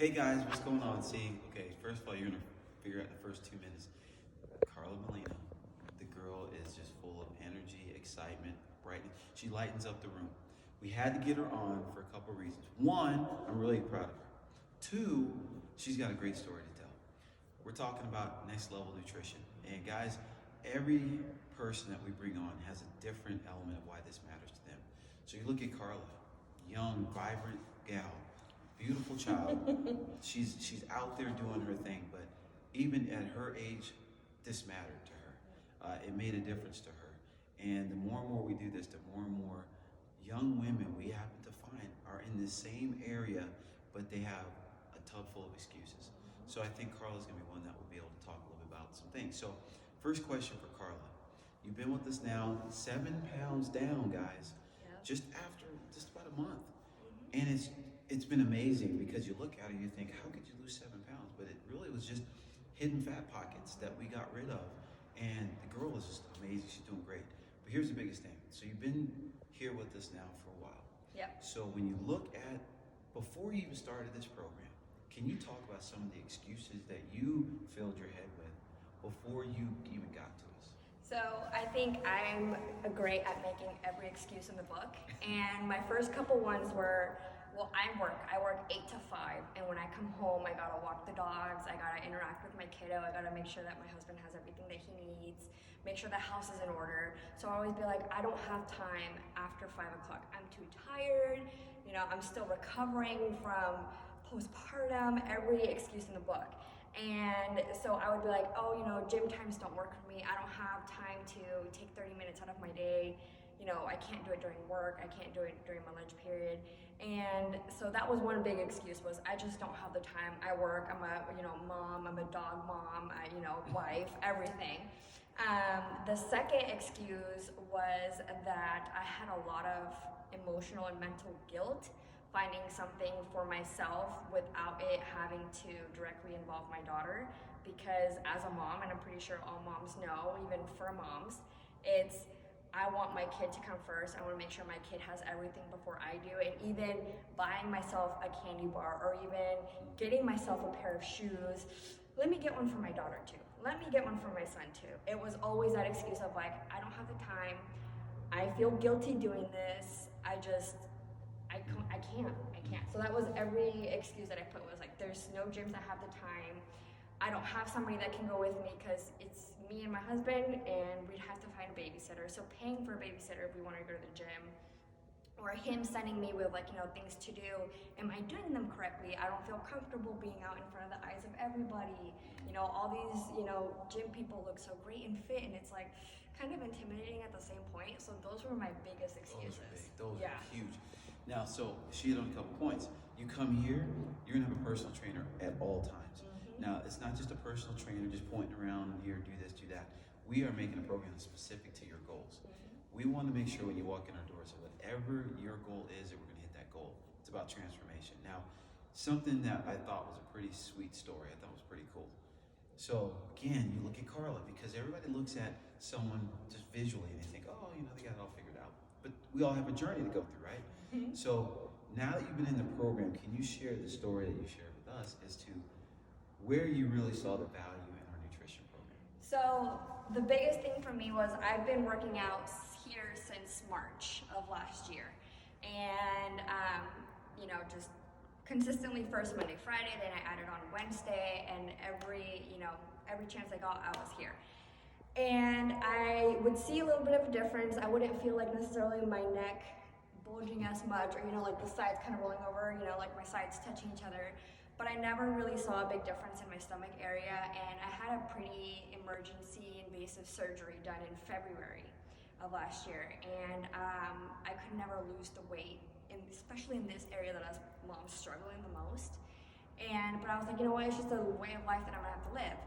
Hey guys, what's going on? See, okay, first of all, you're gonna figure out the first 2 minutes. Karla Molina, the girl is just full of energy, excitement, brightness. She lightens up the room. We had to get her on for a couple of reasons. One, I'm really proud of her. Two, she's got a great story to tell. We're talking about next level nutrition. And guys, every person that we bring on has a different element of why this matters to them. So you look at Karla, young, vibrant gal, beautiful child. she's out there doing her thing, but even at her age, this mattered to her. It made a difference to her. And the more and more we do this, the more and more young women we happen to find are in the same area, but they have a tub full of excuses. So I think Karla's gonna be one that will be able to talk a little bit about some things. So first question for Karla. You've been with us now 7 pounds down, guys. Yep. Just after just about a month. And it's been amazing because you look at it and you think, how could you lose 7 pounds? But it really was just hidden fat pockets that we got rid of. And the girl is just amazing. She's doing great. But here's the biggest thing. So you've been here with us now for a while. Yep. So when you look at, before you even started this program, can you talk about some of the excuses that you filled your head with before you even got to us? So I think I'm great at making every excuse in the book. And my first couple ones were, well, I work 8 to 5, and when I come home, I gotta walk the dogs, I gotta interact with my kiddo, I gotta make sure that my husband has everything that he needs, make sure the house is in order. So I always be like, I don't have time after 5 o'clock. I'm too tired, I'm still recovering from postpartum, every excuse in the book. And so I would be like, oh, gym times don't work for me. I don't have time to take 30 minutes out of my day. I can't do it during work. I can't do it during my lunch period. And so that was one big excuse, was I just don't have the time. I work, I'm a, mom, I'm a dog mom, wife, everything. The second excuse was that I had a lot of emotional and mental guilt finding something for myself without it having to directly involve my daughter, because as a mom, and I'm pretty sure all moms know, even for moms, I want my kid to come first. I want to make sure my kid has everything before I do. And even buying myself a candy bar, or even getting myself a pair of shoes, let me get one for my daughter too. Let me get one for my son too. It was always that excuse of like, I don't have the time. I feel guilty doing this. I can't. So that was every excuse that I put, was like, there's no gyms that have the time. I don't have somebody that can go with me because it's me and my husband, and we'd have to find a babysitter. So paying for a babysitter if we want to go to the gym, or him sending me with things to do. Am I doing them correctly? I don't feel comfortable being out in front of the eyes of everybody. All these, gym people look so great and fit, and it's like kind of intimidating at the same point. So those were my biggest excuses. Those are huge. Now, so she hit on a couple points. You come here, you're gonna have a personal trainer at all times. Now, it's not just a personal trainer just pointing around here, do this, do that. We are making a program specific to your goals. We want to make sure when you walk in our doors that whatever your goal is, that we're gonna hit that goal. It's about transformation. Now, something that I thought was a pretty sweet story, I thought was pretty cool. So again, you look at Karla, because everybody looks at someone just visually and they think, oh, they got it all figured out. But we all have a journey to go through, right? So now that you've been in the program, can you share the story that you shared with us as to where you really saw the value in our nutrition program? So the biggest thing for me was I've been working out here since March of last year. And, just consistently first Monday, Friday, then I added on Wednesday, and every chance I got, I was here. And I would see a little bit of a difference. I wouldn't feel like necessarily my neck bulging as much, or like the sides kind of rolling over, like my sides touching each other. But I never really saw a big difference in my stomach area, and I had a pretty emergency invasive surgery done in February of last year, and I could never lose the weight, especially in this area that I was struggling the most. But I was like, it's just a way of life that I'm gonna have to live.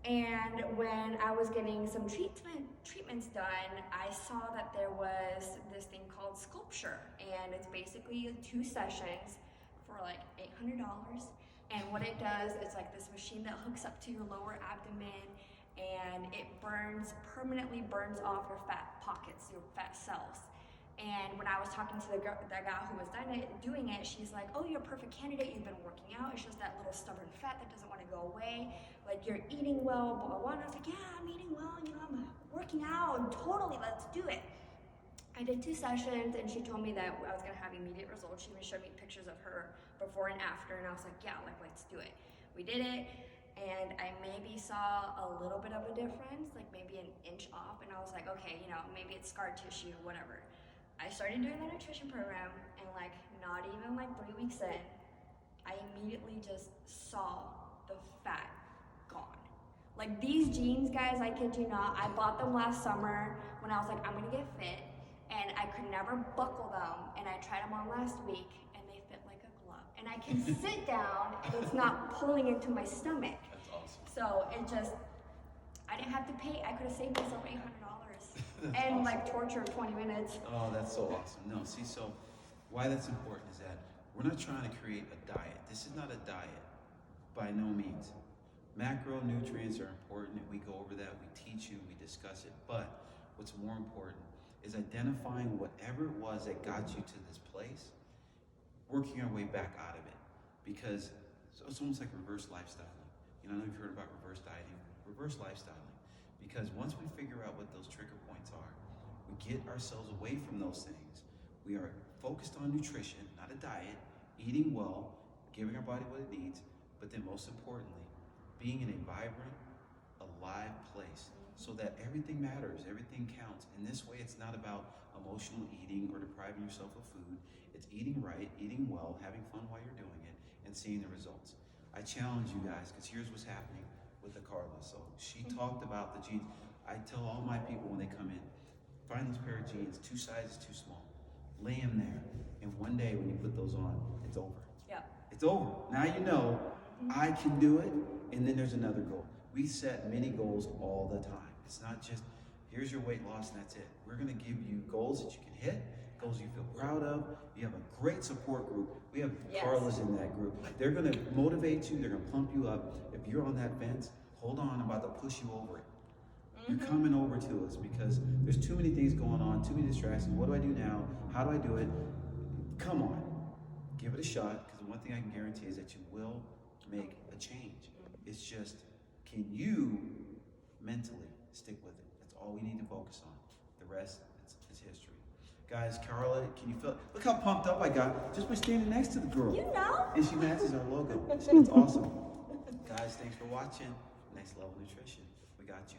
And when I was getting some treatments done, I saw that there was this thing called sculpture, and it's basically 2 sessions for like $800. And what it does, it's like this machine that hooks up to your lower abdomen, and it permanently burns off your fat pockets, your fat cells. And when I was talking to the gal who was doing it, she's like, oh, you're a perfect candidate. You've been working out. It's just that little stubborn fat that doesn't want to go away. Like, you're eating well, blah, blah, blah. And I was like, yeah, I'm eating well. You know, I'm working out. Totally, let's do it. I did 2 sessions, and she told me that I was going to have immediate results. She even showed me pictures of her before and after. And I was like, yeah, like, let's do it. We did it. And I maybe saw a little bit of a difference, like maybe an inch off. And I was like, okay, you know, maybe it's scar tissue, whatever. I started doing the nutrition program, and like not even like 3 weeks in, I immediately just saw the fat gone. Like these jeans, guys, I kid you not, I bought them last summer when I was like, I'm gonna get fit, and I could never buckle them, and I tried them on last week, and they fit like a glove. And I can sit down, and it's not pulling into my stomach. That's awesome. So it just, I didn't have to pay, I could have saved myself $800. And awesome. like torture 20 minutes. Oh, that's so awesome. No, see, so why that's important is that we're not trying to create a diet. This is not a diet, by no means. Macronutrients are important. We go over that, we teach you, we discuss it. But what's more important is identifying whatever it was that got you to this place, working our way back out of it. Because it's almost like reverse lifestyling. You know, I know you've heard about reverse dieting, reverse lifestyling. Because once we figure out what those trigger points are, we get ourselves away from those things. We are focused on nutrition, not a diet, eating well, giving our body what it needs, but then most importantly, being in a vibrant, alive place so that everything matters, everything counts. In this way, it's not about emotional eating or depriving yourself of food. It's eating right, eating well, having fun while you're doing it, and seeing the results. I challenge you guys, because here's what's happening with the Karla. So she talked about the jeans. I tell all my people when they come in, find those pair of jeans, 2 sizes too small. Lay them there. And one day when you put those on, it's over. Yeah. It's over. Now you know I can do it, and then there's another goal. We set many goals all the time. It's not just, here's your weight loss and that's it. We're gonna give you goals that you can hit, goals you feel proud of. You have a great support group. We have Karla's in that group. They're gonna motivate you, they're gonna pump you up. If you're on that fence, hold on, I'm about to push you over it. You're coming over to us because there's too many things going on, too many distractions. What do I do now? How do I do it? Come on, give it a shot, because the one thing I can guarantee is that you will make a change. It's just, can you mentally stick with it? That's all we need to focus on. The rest is history. Guys, Karla, can you feel, look how pumped up I got just by standing next to the girl. You know? And she matches our logo. It's awesome. Guys, thanks for watching. Next Level Nutrition. We got you.